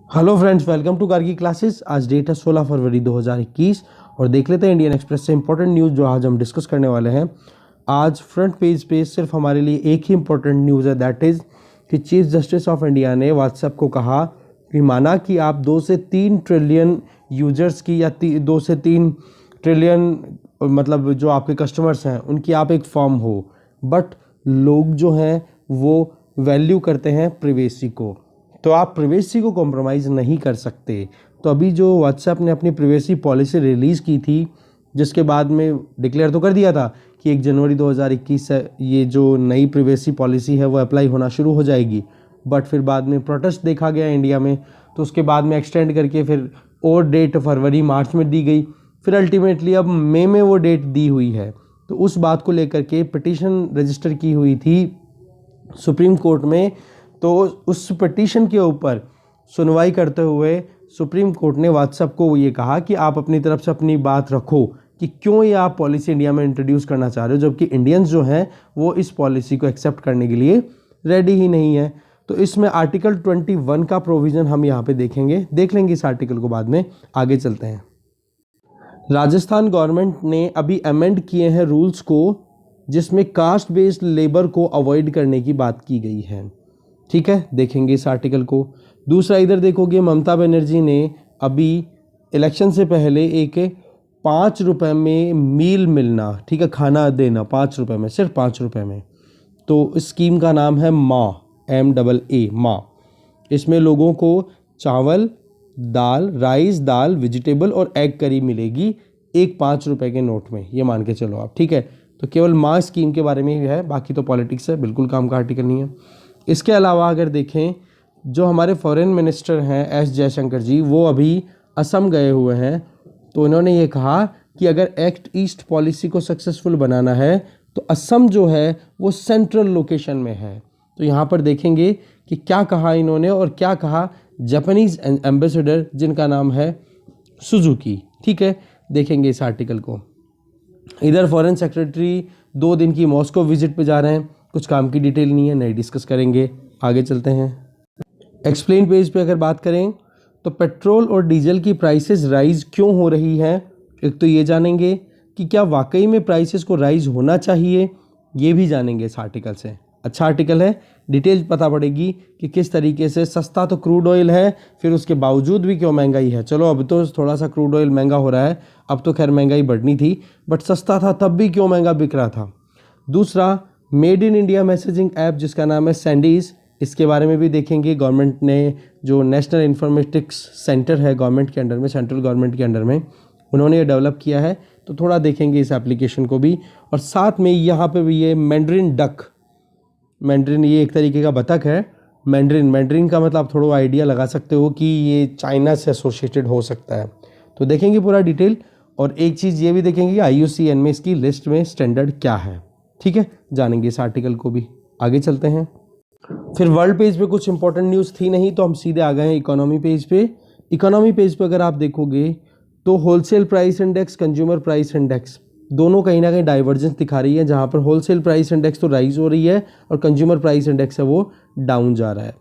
Hello friends, welcome to कार की classes. आज डेट है 16 फरवरी 2021 और देख लेते हैं इंडियन एक्सप्रेस से इंपॉर्टेंट न्यूज़ जो आज हम डिस्कस करने वाले हैं। आज फ्रंट पेज पे सिर्फ हमारे लिए एक ही इंपॉर्टेंट न्यूज़ है, दैट इज़ कि चीफ जस्टिस ऑफ इंडिया ने व्हाट्सएप को कहा कि माना कि आप 2 से 3 ट्रिलियन यूजर्स की या 2 से 3 ट्रिलियन मतलब जो आपके कस्टमर्स हैं उनकी आप एक फॉर्म हो, बट लोग जो हैं वो वैल्यू करते हैं प्रिवेसी को, तो आप प्रिवेसी को कॉम्प्रोमाइज़ नहीं कर सकते। तो अभी जो व्हाट्सएप ने अपनी प्रिवेसी पॉलिसी रिलीज़ की थी, जिसके बाद में डिक्लेयर तो कर दिया था कि 1 जनवरी 2021 से ये जो नई प्रिवेसी पॉलिसी है वो अप्लाई होना शुरू हो जाएगी, बट फिर बाद में प्रोटेस्ट देखा गया इंडिया में, तो उसके बाद में एक्सटेंड करके फिर और डेट फरवरी मार्च में दी गई, फिर अल्टीमेटली अब मई में वो डेट दी हुई है। तो उस बात को लेकर के पिटीशन रजिस्टर की हुई थी सुप्रीम कोर्ट में, तो उस पिटीशन के ऊपर सुनवाई करते हुए सुप्रीम कोर्ट ने व्हाट्सएप को ये कहा कि आप अपनी तरफ से अपनी बात रखो कि क्यों ये आप पॉलिसी इंडिया में इंट्रोड्यूस करना चाह रहे हो, जबकि इंडियंस जो हैं वो इस पॉलिसी को एक्सेप्ट करने के लिए रेडी ही नहीं है। तो इसमें आर्टिकल 21 का प्रोविज़न हम यहाँ पे देख लेंगे इस आर्टिकल को बाद में। आगे चलते हैं। राजस्थान गवर्नमेंट ने अभी अमेंड किए हैं रूल्स को, जिसमें कास्ट बेस्ड लेबर को अवॉइड करने की बात की गई है। ठीक है, देखेंगे इस आर्टिकल को। दूसरा इधर देखोगे, ममता बनर्जी ने अभी इलेक्शन से पहले एक 5 रुपए में मील मिलना, ठीक है, खाना देना 5 रुपए में, सिर्फ 5 रुपए में। तो इस स्कीम का नाम है माँ, MAA माँ। इसमें लोगों को चावल, दाल, राइस, दाल, वेजिटेबल और एग करी मिलेगी एक 5 रुपए के नोट में, ये मान के चलो आप। ठीक है, तो केवल माँ स्कीम के बारे में ही है, बाकी तो पॉलिटिक्स है, बिल्कुल काम का आर्टिकल नहीं है। इसके अलावा अगर देखें, जो हमारे फॉरेन मिनिस्टर हैं एस जयशंकर जी, वो अभी असम गए हुए हैं, तो इन्होंने ये कहा कि अगर एक्ट ईस्ट पॉलिसी को सक्सेसफुल बनाना है तो असम जो है वो सेंट्रल लोकेशन में है। तो यहाँ पर देखेंगे कि क्या कहा इन्होंने और क्या कहा जापानीज एम्बेसडर, जिनका नाम है सुजुकी। ठीक है, देखेंगे इस आर्टिकल को। इधर फॉरेन सेक्रेटरी 2 दिन की मॉस्को विजिट पे जा रहे हैं, कुछ काम की डिटेल नहीं है, नहीं डिस्कस करेंगे। आगे चलते हैं। एक्सप्लेन पेज पे अगर बात करें तो पेट्रोल और डीजल की प्राइसेस राइज क्यों हो रही है, एक तो ये जानेंगे कि क्या वाकई में प्राइसेस को राइज होना चाहिए, ये भी जानेंगे इस आर्टिकल से। अच्छा आर्टिकल है, डिटेल पता पड़ेगी कि किस तरीके से सस्ता तो क्रूड ऑयल है, फिर उसके बावजूद भी क्यों महंगाई है। चलो अब तो थोड़ा सा क्रूड ऑयल महंगा हो रहा है, अब तो खैर महंगाई बढ़नी थी, बट सस्ता था तब भी क्यों महंगा बिक रहा था। दूसरा, made in India messaging app जिसका नाम है सैंडीज, इसके बारे में भी देखेंगे। गवर्नमेंट ने जो नेशनल इन्फॉर्मेटिक्स सेंटर है गवर्नमेंट के अंडर में, सेंट्रल गवर्नमेंट के अंडर में, उन्होंने ये डेवलप किया है, तो थोड़ा देखेंगे इस एप्लीकेशन को भी। और साथ में यहाँ पे भी ये मैंड्रिन डक, मैंड्रिन ये एक तरीके का बतख है। मैंड्रिन का मतलब आप थोड़ा आइडिया लगा सकते हो कि ये चाइना से एसोसिएटेड हो सकता है, तो देखेंगे पूरा डिटेल। और एक चीज़ ये भी देखेंगे कि IUCN में इसकी लिस्ट में स्टैंडर्ड क्या है। ठीक है, जानेंगे इस आर्टिकल को भी। आगे चलते हैं। फिर वर्ल्ड पेज पे कुछ इंपॉर्टेंट न्यूज़ थी नहीं, तो हम सीधे आ गए हैं इकोनॉमी पेज पे। इकोनॉमी पेज पे अगर आप देखोगे तो wholesale price index, consumer price index, दोनों कहीं ना कहीं डाइवर्जेंस दिखा रही है, जहाँ पर होलसेल प्राइस इंडेक्स तो राइज हो रही है और कंज्यूमर प्राइस इंडेक्स है वो डाउन जा रहा है।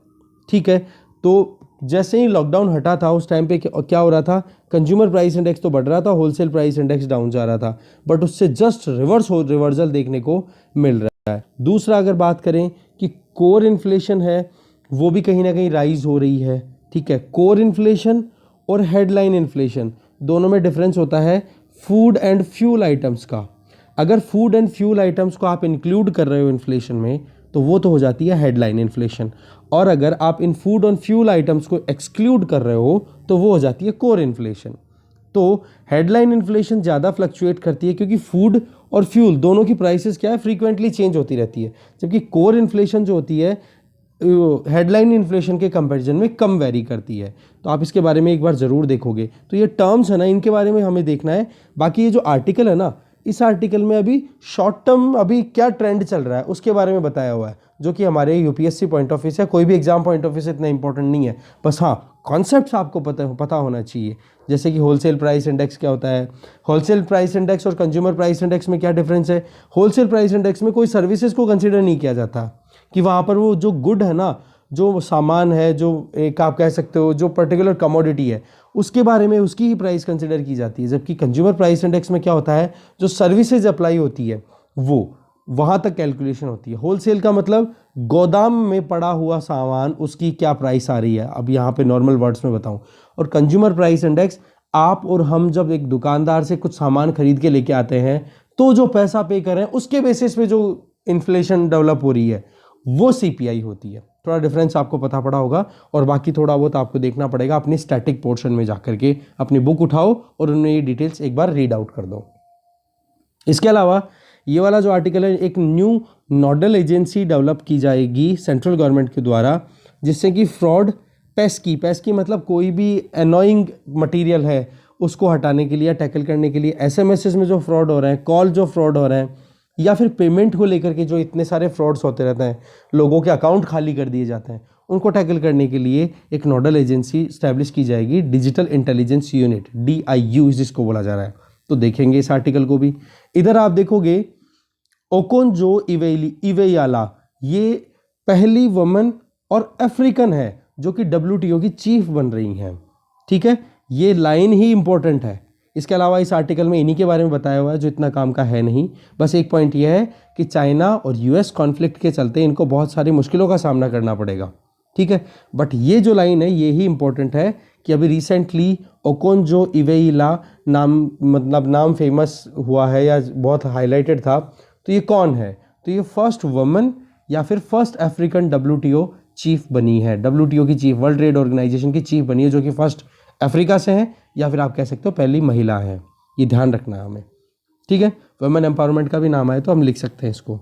ठीक है, तो जैसे ही लॉकडाउन हटा था उस टाइम पे क्या हो रहा था, कंज्यूमर प्राइस इंडेक्स तो बढ़ रहा था, होलसेल प्राइस इंडेक्स डाउन जा रहा था, बट उससे जस्ट रिवर्सल देखने को मिल रहा है। दूसरा अगर बात करें कि कोर इन्फ्लेशन है, वो भी कहीं ना कहीं राइज हो रही है। ठीक है, कोर इन्फ्लेशन और हेडलाइन इन्फ्लेशन दोनों में डिफरेंस होता है फूड एंड फ्यूल आइटम्स का। अगर फूड एंड फ्यूल आइटम्स को आप इंक्लूड कर रहे हो इन्फ्लेशन में, तो वो तो हो जाती है हेडलाइन इन्फ्लेशन, और अगर आप इन फूड और फ्यूल आइटम्स को एक्सक्लूड कर रहे हो तो वो हो जाती है कोर इन्फ्लेशन। तो हेडलाइन इन्फ्लेशन ज़्यादा फ्लक्चुएट करती है क्योंकि फूड और फ्यूल दोनों की प्राइसेस क्या है, फ्रीक्वेंटली चेंज होती रहती है, जबकि कोर इन्फ्लेशन जो होती है हेडलाइन इन्फ्लेशन के कंपैरिजन में कम वेरी करती है। तो आप इसके बारे में एक बार ज़रूर देखोगे। तो ये टर्म्स है ना, इनके बारे में हमें देखना है। बाकी ये जो आर्टिकल है ना, इस आर्टिकल में अभी शॉर्ट टर्म अभी क्या ट्रेंड चल रहा है उसके बारे में बताया हुआ है, जो कि हमारे UPSC पॉइंट ऑफ व्यू से, कोई भी एग्जाम पॉइंट ऑफ व्यू से इतना इंपॉर्टेंट नहीं है, बस हाँ कॉन्सेप्ट्स आपको पता होना चाहिए। जैसे कि होलसेल प्राइस इंडेक्स क्या होता है, होलसेल प्राइस इंडेक्स और कंज्यूमर प्राइस इंडेक्स में क्या डिफरेंस है। होलसेल प्राइस इंडेक्स में कोई सर्विसेज को कंसिडर नहीं किया जाता कि वहाँ पर वो जो गुड है ना, जो सामान है, जो एक आप कह सकते हो जो पर्टिकुलर कमोडिटी है, उसके बारे में उसकी ही प्राइस कंसिडर की जाती है। जबकि कंज्यूमर प्राइस इंडेक्स में क्या होता है, जो सर्विसेज अप्लाई होती है वो वहाँ तक कैलकुलेशन होती है। होलसेल का मतलब गोदाम में पड़ा हुआ सामान, उसकी क्या प्राइस आ रही है, अब यहाँ पे नॉर्मल वर्ड्स में बताऊँ। और कंज्यूमर प्राइस इंडेक्स, आप और हम जब एक दुकानदार से कुछ सामान खरीद के लेके आते हैं तो जो पैसा पे कर रहे हैं उसके बेसिस पे जो इन्फ्लेशन डेवलप हो रही है वो सीपीआई होती है। थोड़ा डिफरेंस आपको पता पड़ा होगा, और बाकी थोड़ा बहुत आपको देखना पड़ेगा अपनी स्टैटिक पोर्शन में जाकर के। अपनी बुक उठाओ और उनमें ये डिटेल्स एक बार रीड आउट कर दो। इसके अलावा ये वाला जो आर्टिकल है, एक न्यू नोडल एजेंसी डेवलप की जाएगी सेंट्रल गवर्नमेंट के द्वारा, जिससे कि फ्रॉड, पेस्की मतलब कोई भी एनोइंग मटेरियल है उसको हटाने के लिए, टैकल करने के लिए, एसएमएस में जो फ्रॉड हो रहे हैं, कॉल जो फ्रॉड हो रहे हैं, या फिर पेमेंट को लेकर के जो इतने सारे फ्रॉड्स होते रहते हैं, लोगों के अकाउंट खाली कर दिए जाते हैं, उनको टैकल करने के लिए एक नोडल एजेंसी स्टैब्लिश की जाएगी, डिजिटल इंटेलिजेंस यूनिट, DIU जिसको बोला जा रहा है। तो देखेंगे इस आर्टिकल को भी। इधर आप देखोगे ओकोंजो इवेयाला, ये पहली वुमन और अफ्रीकन है जो कि WTO की चीफ बन रही हैं। ठीक है, ये लाइन ही इंपॉर्टेंट है। इसके अलावा इस आर्टिकल में इन्हीं के बारे में बताया हुआ है जो इतना काम का है नहीं। बस एक पॉइंट ये है कि चाइना और US कॉन्फ्लिक्ट के चलते इनको बहुत सारी मुश्किलों का सामना करना पड़ेगा। ठीक है, बट ये जो लाइन है ये ही इंपॉर्टेंट है कि अभी रिसेंटली ओकोंजो इवेयाला नाम फेमस हुआ है या बहुत हाईलाइटेड था। तो ये कौन है? तो ये फर्स्ट वुमन या फिर फर्स्ट अफ्रीकन WTO चीफ बनी है। WTO की चीफ, वर्ल्ड ट्रेड ऑर्गेनाइजेशन की चीफ बनी है, जो कि फर्स्ट अफ्रीका से है, या फिर आप कह सकते हो पहली महिला है। ये ध्यान रखना है हमें। ठीक है, वुमेन एम्पावरमेंट का भी नाम आए तो हम लिख सकते हैं इसको।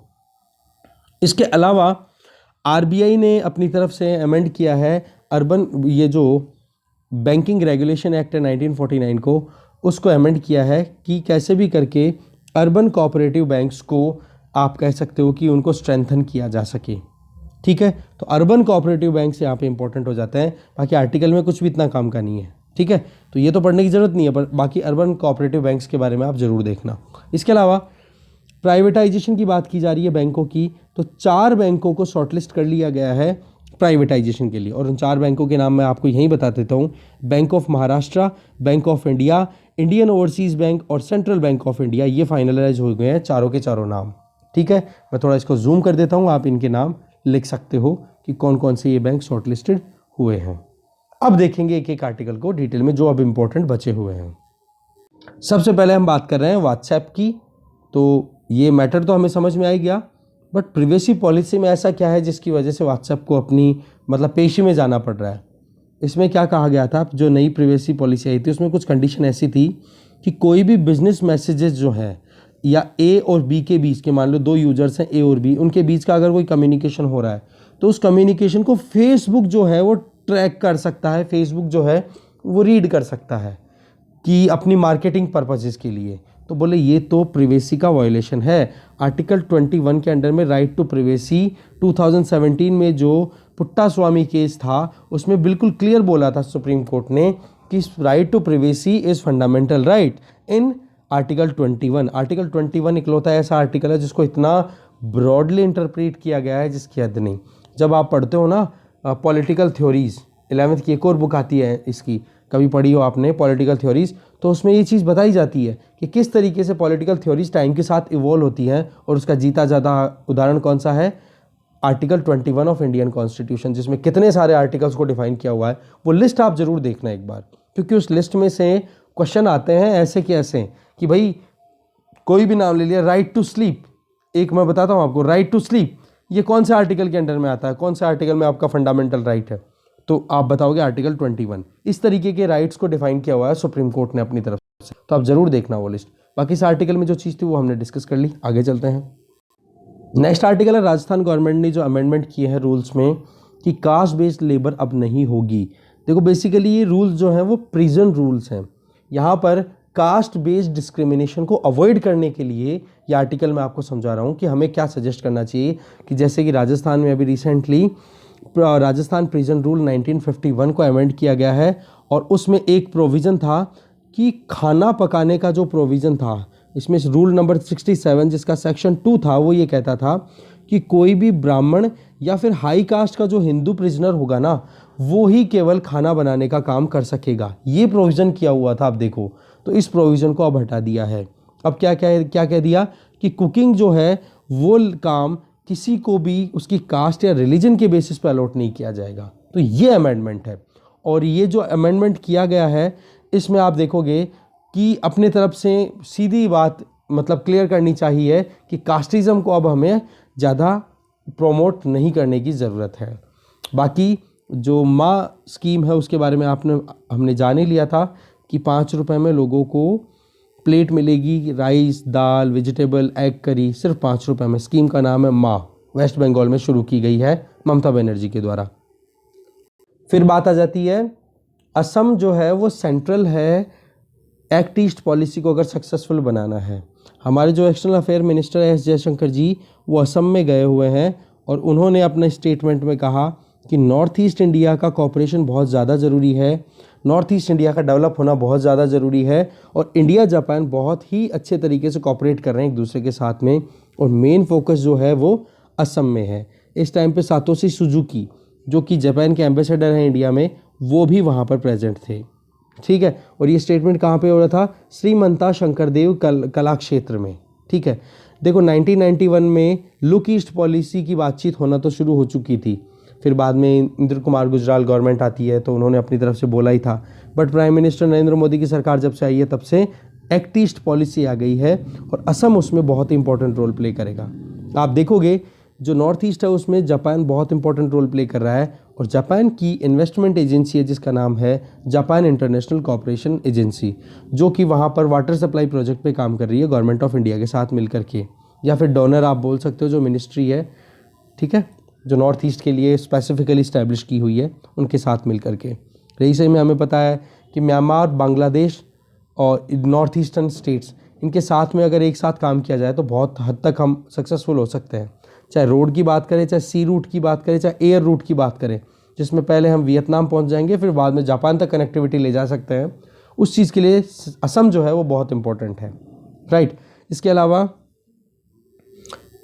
इसके अलावा RBI ने अपनी तरफ से अमेंड किया है अर्बन, ये जो बैंकिंग रेगुलेशन एक्ट है 1949 को, उसको अमेंड किया है कि कैसे भी करके अर्बन कोऑपरेटिव बैंक्स को आप कह सकते हो कि उनको स्ट्रेंथन किया जा सके। ठीक है, तो अर्बन कोऑपरेटिव बैंक्स यहाँ पे इंपॉर्टेंट हो जाते हैं। बाकी आर्टिकल में कुछ भी इतना काम का नहीं है। ठीक है, तो ये तो पढ़ने की ज़रूरत नहीं है, पर बाकी अर्बन कोऑपरेटिव बैंक्स के बारे में आप ज़रूर देखना। इसके अलावा प्राइवेटाइजेशन की बात की जा रही है बैंकों की, तो 4 बैंकों को शॉर्टलिस्ट कर लिया गया है प्राइवेटाइजेशन के लिए, और उन 4 बैंकों के नाम मैं आपको यहीं बता देता हूँ। Bank of Maharashtra, bank of India, Indian overseas bank और सेंट्रल बैंक ऑफ इंडिया, ये फाइनलाइज हो गए हैं चारों के चारों नाम। ठीक है, मैं थोड़ा इसको जूम कर देता हूँ, आप इनके नाम लिख सकते हो कि कौन कौन से ये बैंक शॉर्टलिस्टेड हुए हैं। अब देखेंगे एक एक आर्टिकल को डिटेल में जो अब इम्पोर्टेंट बचे हुए हैं। सबसे पहले हम बात कर रहे हैं व्हाट्सएप की। तो ये मैटर तो हमें समझ में आ ही गया, बट प्रिवेसी पॉलिसी में ऐसा क्या है जिसकी वजह से व्हाट्सएप को अपनी पेशी में जाना पड़ रहा है। इसमें क्या कहा गया था, जो नई प्रिवेसी पॉलिसी आई थी उसमें कुछ कंडीशन ऐसी थी कि कोई भी बिजनेस मैसेजेस जो हैं या A और B के बीच के, मान लो 2 यूजर्स हैं A और B, उनके बीच का अगर कोई कम्युनिकेशन हो रहा है तो उस कम्युनिकेशन को फेसबुक जो है वो ट्रैक कर सकता है, फेसबुक जो है वो रीड कर सकता है कि अपनी मार्केटिंग पर्पसेस के लिए। तो बोले ये तो प्रिवेसी का वायलेशन है। आर्टिकल 21 के अंडर में राइट टू प्रिवेसी 2017 में जो पुट्टा स्वामी केस था उसमें बिल्कुल क्लियर बोला था सुप्रीम कोर्ट ने कि right to privacy is fundamental right in article 21। Article 21 इकलौता ऐसा आर्टिकल है जिसको इतना ब्रॉडली इंटरप्रेट किया गया है जिसकी हद नहीं। जब आप पढ़ते हो ना पॉलिटिकल थ्योरीज, 11th की एक और बुक आती है इसकी, कभी पढ़ी हो आपने पॉलिटिकल थ्योरीज, तो उसमें ये चीज़ बताई जाती है कि किस तरीके से पॉलिटिकल थ्योरीज टाइम के साथ इवॉल्व होती हैं। और उसका जीता जाता उदाहरण कौन सा है? आर्टिकल 21 ऑफ इंडियन कॉन्स्टिट्यूशन, जिसमें कितने सारे आर्टिकल्स को डिफाइन किया हुआ है। वो लिस्ट आप जरूर देखना एक बार, क्योंकि उस लिस्ट में से क्वेश्चन आते हैं ऐसे कि ऐसे कि भाई कोई भी नाम ले लिया, राइट टू स्लीप, एक मैं बताता हूँ आपको, राइट टू स्लीप ये कौन से आर्टिकल के अंडर में आता है, कौन से आर्टिकल में आपका फंडामेंटल राइट है? तो आप बताओगे आर्टिकल 21। इस तरीके के राइट्स को डिफाइन किया हुआ है सुप्रीम कोर्ट ने अपनी तरफ से, तो आप जरूर देखना वो लिस्ट। बाकी इस आर्टिकल में जो चीज़ थी वो हमने डिस्कस कर ली, आगे चलते हैं। नेक्स्ट आर्टिकल है राजस्थान गवर्नमेंट ने जो अमेंडमेंट किए हैं रूल्स में कि कास्ट बेस्ड लेबर अब नहीं होगी। देखो बेसिकली ये रूल्स जो हैं वो प्रिजन रूल्स हैं। यहाँ पर कास्ट बेस्ड डिस्क्रिमिनेशन को अवॉइड करने के लिए ये आर्टिकल मैं आपको समझा रहा हूँ कि हमें क्या सजेस्ट करना चाहिए। कि जैसे कि राजस्थान में अभी रिसेंटली राजस्थान प्रिजन रूल 1951 को अमेंड किया गया है, और उसमें एक प्रोविज़न था कि खाना पकाने का जो प्रोविज़न था, इसमें रूल नंबर 67 जिसका सेक्शन 2 था, वो ये कहता था कि कोई भी ब्राह्मण या फिर हाई कास्ट का जो हिंदू प्रिजनर होगा ना, वो ही केवल खाना बनाने का काम कर सकेगा। ये प्रोविज़न किया हुआ था, आप देखो। तो इस प्रोविज़न को अब हटा दिया है। अब क्या कह दिया कि कुकिंग जो है वो काम किसी को भी उसकी कास्ट या रिलीजन के बेसिस पर अलॉट नहीं किया जाएगा। तो ये अमेंडमेंट है। और ये जो अमेंडमेंट किया गया है, इसमें आप देखोगे कि अपने तरफ से सीधी बात मतलब क्लियर करनी चाहिए कि कास्टिज़म को अब हमें ज़्यादा प्रोमोट नहीं करने की ज़रूरत है। बाकी जो माँ स्कीम है उसके बारे में हमने जान ही लिया था कि 5 रुपए में लोगों को प्लेट मिलेगी, राइस, दाल, वेजिटेबल, एग करी, सिर्फ 5 रुपए में। स्कीम का नाम है माँ, वेस्ट बंगाल में शुरू की गई है ममता बनर्जी के द्वारा। फिर बात आ जाती है, असम जो है वो सेंट्रल है। एक्ट ईस्ट पॉलिसी को अगर सक्सेसफुल बनाना है, हमारे जो एक्सटर्नल अफेयर मिनिस्टर है एस जयशंकर जी, वो असम में गए हुए हैं और उन्होंने अपने स्टेटमेंट में कहा कि नॉर्थ ईस्ट इंडिया का कॉपरेशन बहुत ज़्यादा ज़रूरी है, नॉर्थ ईस्ट इंडिया का डेवलप होना बहुत ज़्यादा ज़रूरी है और इंडिया जापान बहुत ही अच्छे तरीके से कॉपरेट कर रहे हैं एक दूसरे के साथ में। और मेन फोकस जो है वो असम में है। इस टाइम पे सातोशी सुजुकी जो कि जापान के एम्बेसडर हैं इंडिया में, वो भी वहाँ पर प्रेजेंट थे। ठीक है। और ये स्टेटमेंट कहाँ पे हो रहा था? श्रीमंता शंकरदेव कला क्षेत्र में। ठीक है। देखो 1991 में लुक ईस्ट पॉलिसी की बातचीत होना तो शुरू हो चुकी थी। फिर बाद में इंद्र कुमार गुजराल गवर्नमेंट आती है तो उन्होंने अपनी तरफ से बोला ही था। But prime minister Narendra Modi की सरकार जब से आई है तब से एक्ट ईस्ट पॉलिसी आ गई है और असम उसमें बहुत ही इंपॉर्टेंट रोल प्ले करेगा। आप देखोगे जो नॉर्थ ईस्ट है उसमें जापान बहुत इंपॉर्टेंट रोल प्ले कर रहा है और जापान की इन्वेस्टमेंट एजेंसी है जिसका नाम है जापान इंटरनेशनल कॉर्पोरेशन एजेंसी, जो कि वहाँ पर वाटर सप्लाई प्रोजेक्ट पे काम कर रही है गवर्नमेंट ऑफ इंडिया के साथ मिलकर के, या फिर डोनर आप बोल सकते हो, जो मिनिस्ट्री है, ठीक है, जो नॉर्थ ईस्ट के लिए स्पेसिफिकली इस्टेब्लिश की हुई है उनके साथ मिल करके। रही सही में हमें पता है कि म्यांमार, बांग्लादेश और नॉर्थ ईस्टर्न स्टेट्स, इनके साथ में अगर एक साथ काम किया जाए तो बहुत हद तक हम सक्सेसफुल हो सकते हैं। चाहे रोड की बात करें, चाहे सी रूट की बात करें, चाहे एयर रूट की बात करें, जिसमें पहले हम वियतनाम पहुंच जाएंगे फिर बाद में जापान तक कनेक्टिविटी ले जा सकते हैं। उस चीज़ के लिए असम जो है वो बहुत इंपॉर्टेंट है, राइट। इसके अलावा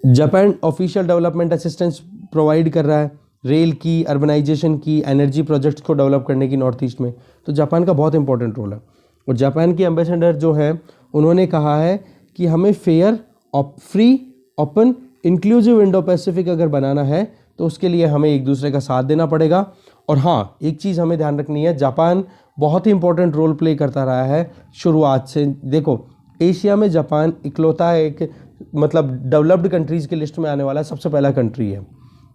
Japan official development assistance provide कर रहा है रेल की, अर्बनाइजेशन की, एनर्जी प्रोजेक्ट्स को डेवलप करने की नॉर्थ ईस्ट में। तो जापान का बहुत इंपॉर्टेंट रोल है। और जापान के एम्बेसडर जो है उन्होंने कहा है कि हमें fair, free, open, inclusive Indo Pacific अगर बनाना है तो उसके लिए हमें एक दूसरे का साथ देना पड़ेगा। और हाँ, एक चीज़ हमें ध्यान रखनी है, जापान बहुत ही इंपॉर्टेंट रोल प्ले करता रहा है शुरुआत से। देखो एशिया में जापान इकलौता एक मतलब डेवलप्ड कंट्रीज़ की लिस्ट में आने वाला सबसे पहला कंट्री है।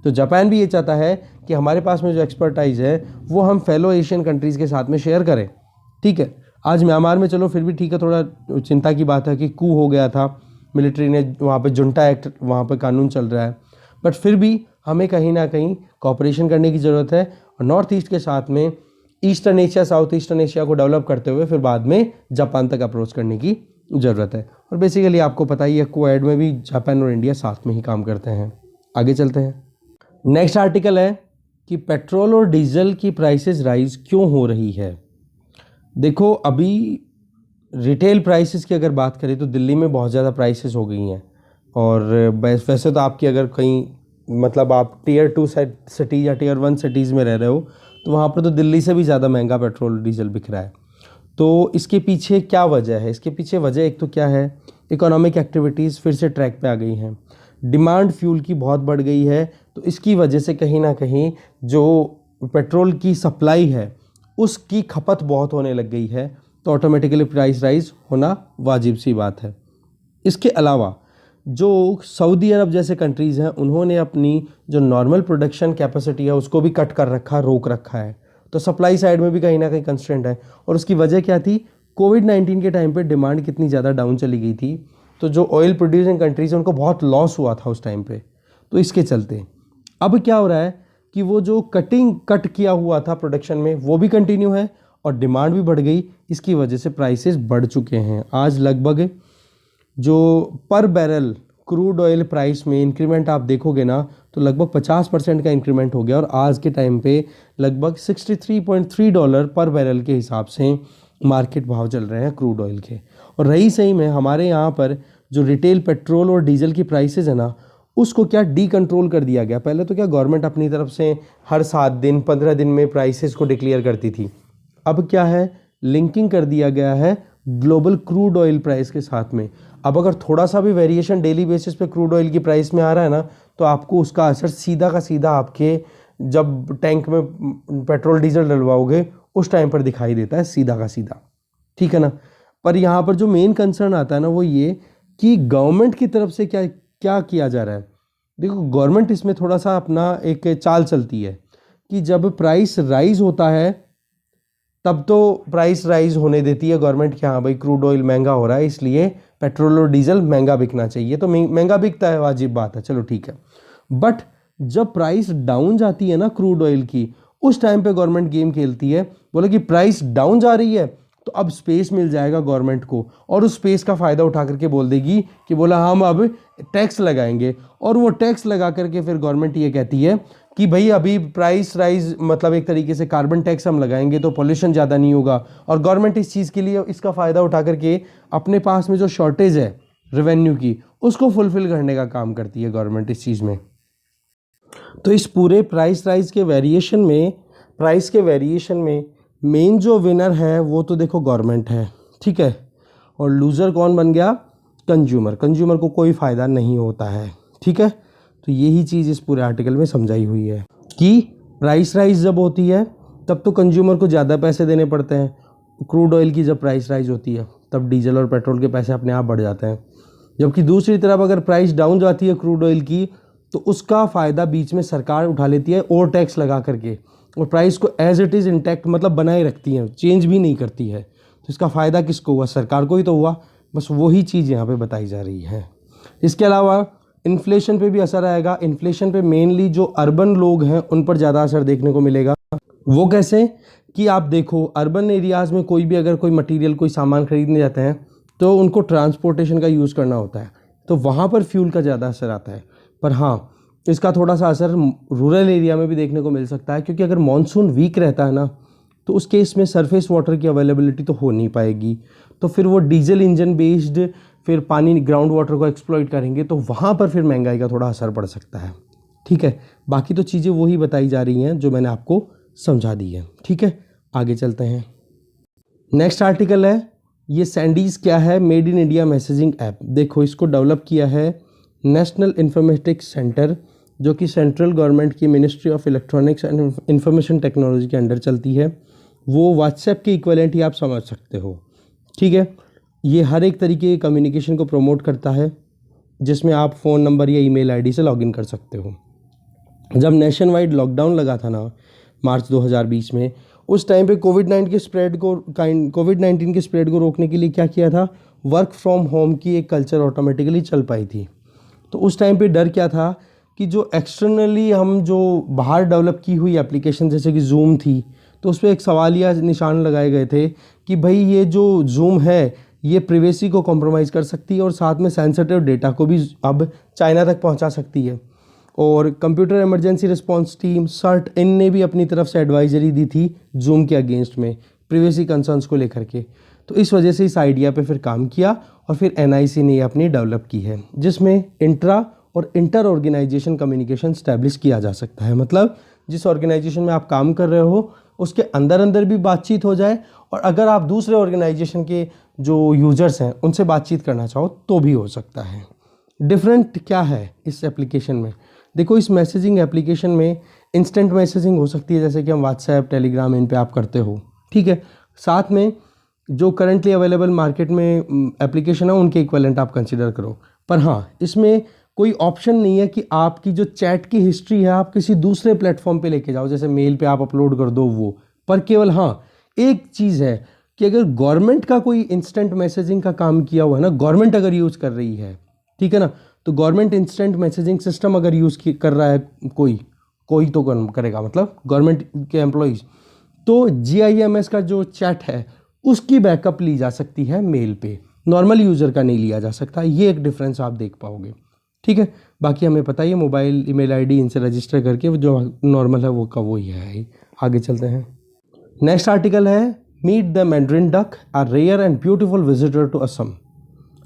तो जापान भी ये चाहता है कि हमारे पास में जो एक्सपर्टाइज है वो हम फेलो एशियन कंट्रीज़ के साथ में शेयर करें। ठीक है। आज म्यांमार में चलो फिर भी ठीक है, थोड़ा चिंता की बात है कि कू हो गया था, मिलिट्री ने वहाँ पे जुंटा एक्ट, वहाँ पे कानून चल रहा है, बट फिर भी हमें कहीं ना कहीं कॉपरेशन करने की ज़रूरत है और नॉर्थ ईस्ट के साथ में eastern Asia, south eastern Asia को डेवलप करते हुए फिर बाद में जापान तक अप्रोच करने की ज़रूरत है। और बेसिकली आपको पता ही है कोएड में भी जापान और इंडिया साथ में ही काम करते हैं। आगे चलते हैं। नेक्स्ट आर्टिकल है कि पेट्रोल और डीजल की प्राइसेस राइज क्यों हो रही है। देखो अभी रिटेल प्राइसेस की अगर बात करें तो दिल्ली में बहुत ज़्यादा प्राइसेस हो गई हैं। और वैसे तो आपकी अगर कहीं मतलब आप टीयर 2 सिटी या टीयर 1 सिटीज़ में रह रहे हो तो वहाँ पर तो दिल्ली से भी ज़्यादा महंगा पेट्रोल डीजल बिक रहा है। तो इसके पीछे क्या वजह है? इसके पीछे वजह एक तो क्या है, इकोनॉमिक एक्टिविटीज़ फिर से ट्रैक पे आ गई हैं, डिमांड फ्यूल की बहुत बढ़ गई है। तो इसकी वजह से कहीं ना कहीं जो पेट्रोल की सप्लाई है उसकी खपत बहुत होने लग गई है, तो ऑटोमेटिकली प्राइस राइज होना वाजिब सी बात है। इसके अलावा जो सऊदी अरब जैसे कंट्रीज़ हैं उन्होंने अपनी जो नॉर्मल प्रोडक्शन कैपेसिटी है उसको भी कट कर रखा, रोक रखा है। तो सप्लाई साइड में भी कहीं ना कहीं कंस्ट्रेंट है। और उसकी वजह क्या थी? कोविड-19 के टाइम पे डिमांड कितनी ज़्यादा डाउन चली गई थी, तो जो ऑयल प्रोड्यूसिंग कंट्रीज़ हैं उनको बहुत लॉस हुआ था उस टाइम पे। तो इसके चलते अब क्या हो रहा है कि वो जो कट किया हुआ था प्रोडक्शन में वो भी कंटिन्यू है और डिमांड भी बढ़ गई। इसकी वजह से प्राइसेस बढ़ चुके हैं। आज लगभग जो पर बैरल क्रूड ऑयल प्राइस में इंक्रीमेंट आप देखोगे ना तो लगभग 50% का इंक्रीमेंट हो गया और आज के टाइम पे लगभग $63.3 पर बैरल के हिसाब से मार्केट भाव चल रहे हैं क्रूड ऑयल के। और रही सही में हमारे यहाँ पर जो रिटेल पेट्रोल और डीजल की प्राइसेस है ना उसको क्या डी कंट्रोल कर दिया गया। पहले तो क्या गवर्नमेंट अपनी तरफ से हर 7 दिन 15 दिन में प्राइसेस को डिक्लेयर करती थी, अब क्या है लिंकिंग कर दिया गया है ग्लोबल क्रूड ऑयल प्राइस के साथ में। अब अगर थोड़ा सा भी वेरिएशन डेली बेसिस पे क्रूड ऑयल की प्राइस में आ रहा है ना, तो आपको उसका असर सीधा का सीधा आपके जब टैंक में पेट्रोल डीजल डलवाओगे उस टाइम पर दिखाई देता है, सीधा का सीधा, ठीक है ना। पर यहाँ पर जो मेन कंसर्न आता है ना वो ये कि गवर्नमेंट की तरफ से क्या क्या किया जा रहा है। देखो गवर्नमेंट इसमें थोड़ा सा अपना एक चाल चलती है कि जब प्राइस राइज होता है तब तो प्राइस राइज होने देती है गवर्नमेंट कि हाँ भाई क्रूड ऑयल महंगा हो रहा है इसलिए पेट्रोल और डीजल महंगा बिकना चाहिए, तो महंगा बिकता है, वाजिब बात है, चलो ठीक है। बट जब प्राइस डाउन जाती है ना क्रूड ऑयल की, उस टाइम पे गवर्नमेंट गेम खेलती है, बोले कि प्राइस डाउन जा रही है तो अब स्पेस मिल जाएगा गवर्नमेंट को, और उस स्पेस का फ़ायदा उठा करके बोल देगी कि बोला हम अब टैक्स लगाएंगे, और वो टैक्स लगा करके फिर गवर्नमेंट ये कहती है कि भाई अभी प्राइस राइज मतलब एक तरीके से कार्बन टैक्स हम लगाएंगे तो पॉल्यूशन ज़्यादा नहीं होगा, और गवर्नमेंट इस चीज़ के लिए इसका फ़ायदा उठा करके अपने पास में जो शॉर्टेज है रेवेन्यू की उसको फुलफिल करने का काम करती है गवर्नमेंट इस चीज़ में। तो इस पूरे प्राइस के वेरिएशन में मेन जो विनर है वो तो देखो गवर्नमेंट है, ठीक है, और लूज़र कौन बन गया, कंज्यूमर को कोई फ़ायदा नहीं होता है, ठीक है। तो यही चीज़ इस पूरे आर्टिकल में समझाई हुई है कि प्राइस राइज जब होती है तब तो कंज्यूमर को ज़्यादा पैसे देने पड़ते हैं, क्रूड ऑयल की जब प्राइस राइज होती है तब डीजल और पेट्रोल के पैसे अपने आप बढ़ जाते हैं, जबकि दूसरी तरफ अगर प्राइस डाउन जाती है क्रूड ऑयल की तो उसका फ़ायदा बीच में सरकार उठा लेती है और टैक्स लगा करके, और प्राइस को एज इट इज़ इंटैक्ट मतलब बनाए रखती है, चेंज भी नहीं करती है। तो इसका फ़ायदा किसको हुआ, सरकार को ही तो हुआ। बस वही चीज़ यहाँ पे बताई जा रही है। इसके अलावा इन्फ्लेशन पे भी असर आएगा। इन्फ्लेशन पे मेनली जो अर्बन लोग हैं उन पर ज़्यादा असर देखने को मिलेगा। वो कैसे कि आप देखो अर्बन एरियाज़ में कोई भी अगर कोई मटेरियल कोई सामान खरीदने जाते हैं तो उनको ट्रांसपोर्टेशन का यूज़ करना होता है, तो वहाँ पर फ्यूल का ज़्यादा असर आता है। पर हाँ इसका थोड़ा सा असर रूरल एरिया में भी देखने को मिल सकता है, क्योंकि अगर मानसून वीक रहता है ना तो उस केस में सरफेस वाटर की अवेलेबिलिटी तो हो नहीं पाएगी, तो फिर वो डीजल इंजन बेस्ड फिर पानी ग्राउंड वाटर को एक्सप्लॉइट करेंगे, तो वहाँ पर फिर महंगाई का थोड़ा असर पड़ सकता है, ठीक है। बाकी तो चीज़ें वही बताई जा रही हैं जो मैंने आपको समझा दी है, ठीक है। आगे चलते हैं। नेक्स्ट आर्टिकल है, ये सैंडीज़ क्या है, made in India messaging app. देखो इसको डेवलप किया है नेशनल इन्फॉर्मेटिक्स सेंटर, जो कि सेंट्रल गवर्नमेंट की ministry of electronics and information technology के अंडर चलती है। वो व्हाट्सएप के इक्विवेलेंट ही आप समझ सकते हो, ठीक है। ये हर एक तरीके के कम्युनिकेशन को प्रमोट करता है, जिसमें आप फ़ोन नंबर या ईमेल आईडी से लॉगिन कर सकते हो। जब नेशन वाइड लॉकडाउन लगा था ना मार्च 2020 में, उस टाइम पे कोविड-19 के स्प्रेड को रोकने के लिए क्या किया था, वर्क फ्रॉम होम की एक कल्चर ऑटोमेटिकली चल पाई थी। तो उस टाइम पे डर क्या था कि जो एक्सटर्नली हम जो बाहर डेवलप की हुई एप्लीकेशन जैसे कि जूम थी, तो उस पर एक सवाल या निशान लगाए गए थे कि भाई ये जो जूम है ये प्रिवेसी को कॉम्प्रोमाइज़ कर सकती है और साथ में सेंसिटिव डेटा को भी अब चाइना तक पहुंचा सकती है। और computer emergency response team CERT In ने भी अपनी तरफ से एडवाइजरी दी थी जूम के अगेंस्ट में प्रिवेसी कंसर्न्स को लेकर के। तो इस वजह से इस आइडिया पे फिर काम किया और फिर एनआईसी ने अपनी डेवलप की है, जिसमें इंट्रा और इंटर ऑर्गेनाइजेशन कम्युनिकेशन स्टैब्लिश किया जा सकता है। मतलब जिस ऑर्गेनाइजेशन में आप काम कर रहे हो उसके अंदर अंदर भी बातचीत हो जाए, और अगर आप दूसरे ऑर्गेनाइजेशन के जो यूजर्स हैं उनसे बातचीत करना चाहो तो भी हो सकता है। डिफरेंट क्या है इस एप्लीकेशन में, देखो इस मैसेजिंग एप्लीकेशन में इंस्टेंट मैसेजिंग हो सकती है, जैसे कि हम व्हाट्सएप टेलीग्राम इन पे आप करते हो, ठीक है। साथ में जो करंटली अवेलेबल मार्केट में एप्लीकेशन है उनके इक्विवेलेंट आप कंसिडर करो। पर हाँ इसमें कोई ऑप्शन नहीं है कि आपकी जो चैट की हिस्ट्री है आप किसी दूसरे प्लेटफॉर्म पे लेके जाओ, जैसे मेल पे आप अपलोड कर दो वो। पर केवल हाँ एक चीज़ है कि अगर गवर्नमेंट का कोई इंस्टेंट मैसेजिंग का काम किया हुआ है ना, गवर्नमेंट अगर यूज़ कर रही है, ठीक है ना, तो गवर्नमेंट इंस्टेंट मैसेजिंग सिस्टम अगर यूज़ कर रहा है कोई तो करेगा, मतलब गवर्नमेंट के एम्प्लॉइज़, तो GIMS का जो चैट है उसकी बैकअप ली जा सकती है मेल पे, नॉर्मल यूज़र का नहीं लिया जा सकता। ये एक डिफरेंस आप देख पाओगे, ठीक है। बाकी हमें पता ही है मोबाइल ईमेल आईडी इनसे रजिस्टर करके जो नॉर्मल है वो का वो ही है। आगे चलते हैं। नेक्स्ट आर्टिकल है meet the mandarin duck, a rare and beautiful visitor to Assam.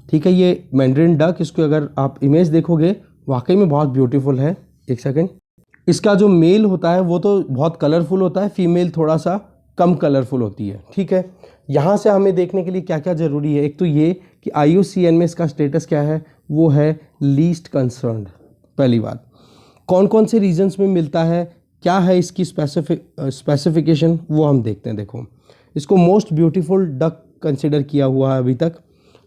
ठीक है, ये मैंड्रिन डक, इसको अगर आप इमेज देखोगे वाकई में बहुत ब्यूटीफुल है। एक सेकंड, इसका जो मेल होता है वो तो बहुत कलरफुल होता है, फीमेल थोड़ा सा कम कलरफुल होती है। ठीक है, यहाँ से हमें देखने के लिए क्या क्या ज़रूरी है, एक तो ये कि IUCN में इसका स्टेटस क्या है, वो है लीस्ट कंसर्न्ड। पहली बात, कौन कौन से रीजन्स में मिलता है, क्या है इसकी स्पेसिफिकेशन, वो हम देखते हैं। देखो, इसको मोस्ट ब्यूटीफुल डक कंसिडर किया हुआ है अभी तक,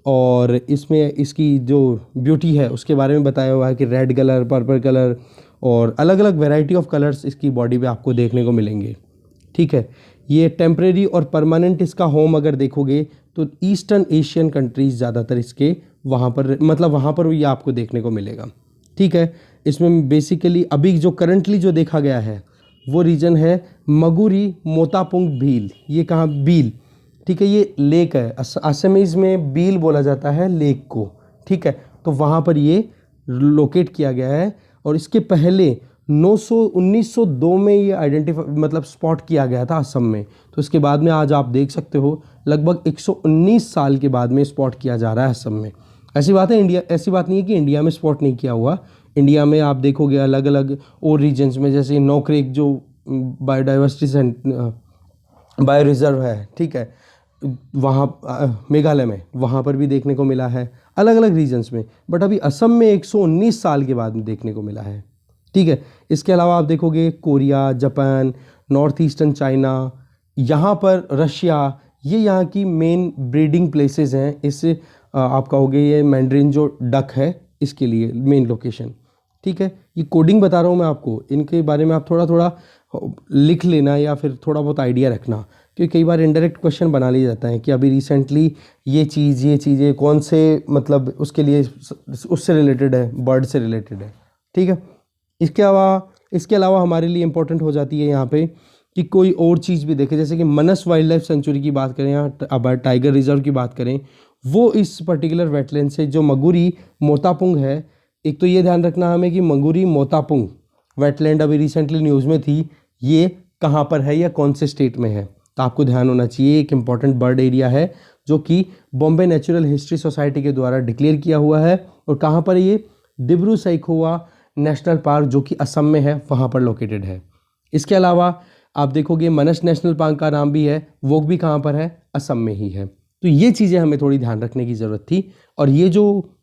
और इसमें इसकी जो ब्यूटी है उसके बारे में बताया हुआ है कि रेड कलर, पर्पल कलर और अलग अलग वैरायटी ऑफ कलर्स इसकी बॉडी पे आपको देखने को मिलेंगे। ठीक है, ये टेम्परेरी और परमानेंट इसका होम अगर देखोगे तो ईस्टर्न एशियन कंट्रीज़ ज़्यादातर इसके वहाँ पर, मतलब वहाँ पर ये आपको देखने को मिलेगा। ठीक है, इसमें बेसिकली अभी जो करंटली जो देखा गया है वो रीजन है मगुरी मोतापुंग भील। ये कहाँ, बील, ठीक है, ये लेक है, असमीज़ में बील बोला जाता है लेक को। ठीक है, तो वहाँ पर ये लोकेट किया गया है, और इसके पहले 1902 में ये आइडेंटिफाई मतलब स्पॉट किया गया था असम में। तो इसके बाद में आज आप देख सकते हो लगभग 119 साल के बाद में स्पॉट किया जा रहा है असम में। ऐसी बात है इंडिया, ऐसी बात नहीं है कि इंडिया में स्पॉट नहीं किया हुआ। इंडिया में आप देखोगे अलग अलग और रीजन्स में, जैसे नौक्रेक जो बायोडाइवर्सिटी बायो रिजर्व है, ठीक है, वहाँ मेघालय में वहाँ पर भी देखने को मिला है, अलग अलग रीजन्स में। बट अभी असम में 119 साल के बाद में देखने को मिला है। ठीक है, इसके अलावा आप देखोगे Korea, Japan, north eastern China, यहाँ पर रशिया, ये यहाँ की मेन ब्रीडिंग प्लेसेस हैं। इस आप कहोगे ये मैंड्रिन जो डक है इसके लिए मेन लोकेशन। ठीक है, ये कोडिंग बता रहा हूँ मैं आपको, इनके बारे में आप थोड़ा थोड़ा लिख लेना या फिर थोड़ा बहुत आइडिया रखना, क्योंकि कई बार इनडायरेक्ट क्वेश्चन बना लिया जाता है कि अभी रिसेंटली ये चीज़ें कौन से मतलब उसके लिए उससे रिलेटेड है, बर्ड से रिलेटेड है। ठीक है, इसके अलावा हमारे लिए इम्पोर्टेंट हो जाती है यहाँ पे कि कोई और चीज़ भी देखें, जैसे कि मनस वाइल्ड लाइफ सेंचुरी की बात करें या टाइगर रिजर्व की बात करें, वो इस पर्टिकुलर वेटलैंड से जो मगुरी मोतापुंग है, एक तो ये ध्यान रखना हमें कि मगुरी मोतापुंग वेटलैंड अभी रिसेंटली न्यूज़ में थी, ये कहाँ पर है या कौन से स्टेट में है, तो आपको ध्यान होना चाहिए। एक इम्पॉर्टेंट बर्ड एरिया है जो कि बॉम्बे नेचुरल हिस्ट्री सोसाइटी के द्वारा डिक्लेयर किया हुआ है, और कहाँ पर ये डिब्रू सैखोवा नेशनल पार्क जो कि असम में है वहाँ पर लोकेटेड है। इसके अलावा आप देखोगे मनस नेशनल पार्क का नाम भी है, वो भी कहाँ पर है, असम में ही है। तो ये चीज़ें हमें थोड़ी ध्यान रखने की ज़रूरत थी। और ये जो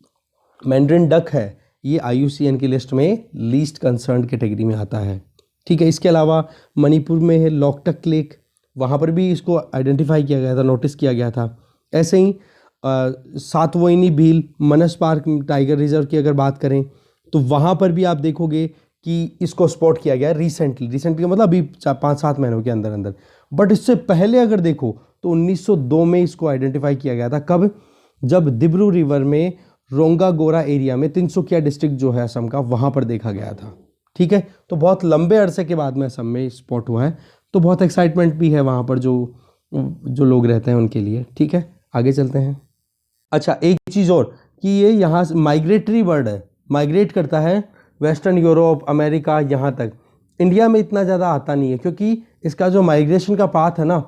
मैंड्रिन डक है ये IUCN की लिस्ट में लीस्ट कंसर्न कैटेगरी में आता है। ठीक है, इसके अलावा मणिपुर में है लॉकटक लेक, वहाँ पर भी इसको आइडेंटिफाई किया गया था, नोटिस किया गया था। ऐसे ही सातवोइनी भील मनस पार्क टाइगर रिजर्व की अगर बात करें तो वहाँ पर भी आप देखोगे कि इसको स्पॉट किया गया रिसेंटली का मतलब अभी 5-7 महीनों के अंदर अंदर। बट इससे पहले अगर देखो तो 1902 में इसको आइडेंटिफाई किया गया था। कब? जब दिब्रू रिवर में रोंगागोरा एरिया में तिनसुकिया डिस्ट्रिक्ट जो है असम का, वहाँ पर देखा गया था। ठीक है, तो बहुत लंबे अरसे के बाद में असम में स्पॉट हुआ है, तो बहुत एक्साइटमेंट भी है वहाँ पर जो लोग रहते हैं उनके लिए। ठीक है, आगे चलते हैं। अच्छा, एक चीज़ और कि ये यहाँ माइग्रेटरी बर्ड है, माइग्रेट करता है वेस्टर्न यूरोप, अमेरिका, यहाँ तक। इंडिया में इतना ज़्यादा आता नहीं है क्योंकि इसका जो माइग्रेशन का पाथ है ना,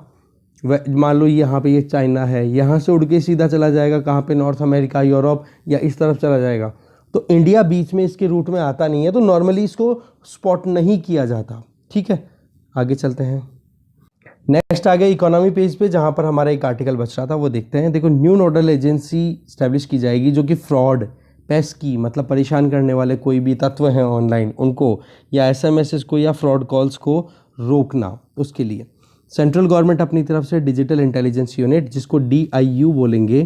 मान लो यहाँ पे ये चाइना है, यहाँ से उड़ के सीधा चला जाएगा कहाँ पे, नॉर्थ अमेरिका, यूरोप या इस तरफ चला जाएगा। तो इंडिया बीच में इसके रूट में आता नहीं है, तो नॉर्मली इसको स्पॉट नहीं किया जाता। ठीक है, आगे चलते हैं। नेक्स्ट आ गया इकोनॉमी पेज पे, जहाँ पर हमारा एक आर्टिकल बच रहा था, वो देखते हैं। देखो, न्यू नोडल एजेंसी स्टैब्लिश की जाएगी जो कि फ्रॉड, पेस्की मतलब परेशान करने वाले कोई भी तत्व हैं ऑनलाइन उनको, या SMS को या फ्रॉड कॉल्स को रोकना, उसके लिए सेंट्रल गवर्नमेंट अपनी तरफ से डिजिटल इंटेलिजेंस यूनिट, जिसको DIU बोलेंगे,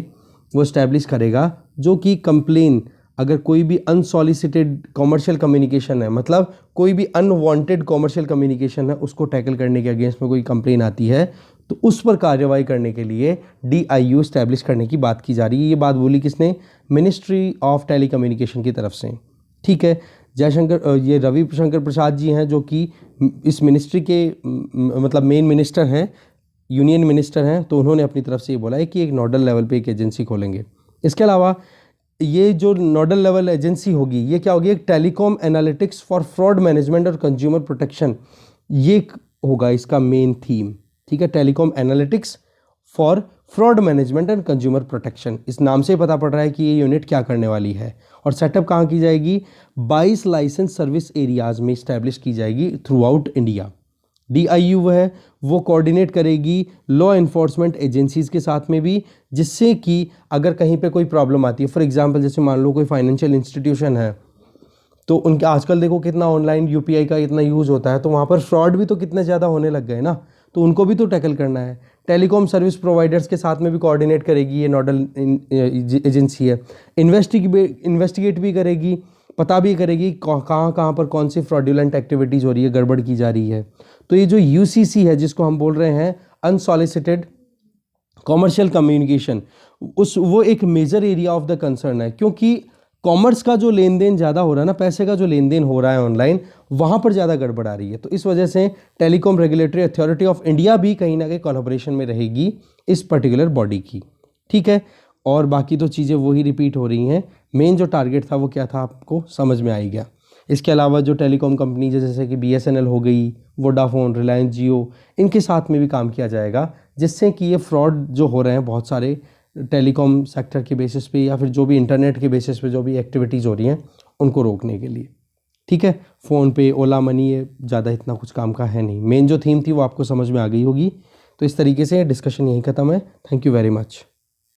वो स्टैब्लिश करेगा, जो कि कंप्लेन, अगर कोई भी अनसॉलिसिटेड कॉमर्शियल कम्युनिकेशन है, मतलब कोई भी अनवांटेड कॉमर्शियल कम्युनिकेशन है, उसको टैकल करने के अगेंस्ट में कोई कंप्लेन आती है तो उस पर कार्रवाई करने के लिए DIU स्टैब्लिश करने की बात की जा रही है। ये बात बोली किसने? मिनिस्ट्री ऑफ टेलीकम्युनिकेशन की तरफ से। ठीक है, जयशंकर, ये रविशंकर प्रसाद जी हैं जो कि इस मिनिस्ट्री के मतलब मेन मिनिस्टर हैं, यूनियन मिनिस्टर हैं, तो उन्होंने अपनी तरफ से ये बोला है कि एक नोडल लेवल पे एक एजेंसी खोलेंगे। इसके अलावा ये जो नोडल लेवल एजेंसी होगी, ये क्या होगी? एक telecom analytics for fraud management और कंज्यूमर प्रोटेक्शन, ये होगा इसका मेन थीम। ठीक है, telecom analytics for fraud management and consumer protection. इस नाम से पता पड़ रहा है कि ये यूनिट क्या करने वाली है। और सेटअप कहाँ की जाएगी? 22 लाइसेंस सर्विस एरियाज में इस्टेब्लिश की जाएगी थ्रू आउट इंडिया। DIU है वो कोऑर्डिनेट करेगी लॉ इन्फोर्समेंट एजेंसीज के साथ में भी, जिससे कि अगर कहीं पे कोई प्रॉब्लम आती है, फॉर एग्जांपल जैसे मान लो कोई फाइनेंशियल इंस्टीट्यूशन है, तो उनके आजकल देखो कितना ऑनलाइन UPI का इतना यूज़ होता है, तो वहाँ पर फ्रॉड भी तो कितने ज़्यादा होने लग गए ना, तो उनको भी तो टैकल करना है। टेलीकॉम सर्विस प्रोवाइडर्स के साथ में भी कोऑर्डिनेट करेगी, ये नोडल एजेंसी है। इन्वेस्टिगेट भी करेगी, पता भी करेगी कहाँ कहाँ पर कौन सी फ्रॉडुलेंट एक्टिविटीज़ हो रही है, गड़बड़ की जा रही है। तो ये जो UCC है जिसको हम बोल रहे हैं अनसॉलिसिटेड कॉमर्शियल कम्युनिकेशन, वो एक major area of the concern है, क्योंकि कॉमर्स का जो लेन देन ज़्यादा हो रहा है ना, पैसे का जो लेन देन हो रहा है ऑनलाइन, वहाँ पर ज़्यादा गड़बड़ आ रही है। तो इस वजह से telecom regulatory authority of India भी कहीं ना कहीं कोलैबोरेशन में रहेगी इस पर्टिकुलर बॉडी की, ठीक है। और बाकी तो चीज़ें वही रिपीट हो रही हैं। मेन जो टारगेट था वो क्या था आपको समझ में आ ही गया। इसके अलावा जो टेलीकॉम कंपनीज है जैसे कि BSNL हो गई, वोडाफोन, रिलायंस जियो, इनके साथ में भी काम किया जाएगा, जिससे कि ये फ्रॉड जो हो रहे हैं बहुत सारे टेलीकॉम सेक्टर के बेसिस पे या फिर जो भी इंटरनेट के बेसिस पे जो भी एक्टिविटीज़ हो रही हैं उनको रोकने के लिए, ठीक है। फ़ोन पे, ओला मनी, ये ज़्यादा इतना कुछ काम का है नहीं। मेन जो थीम थी वो आपको समझ में आ गई होगी। तो इस तरीके से डिस्कशन यहीं ख़त्म है। Thank you very much.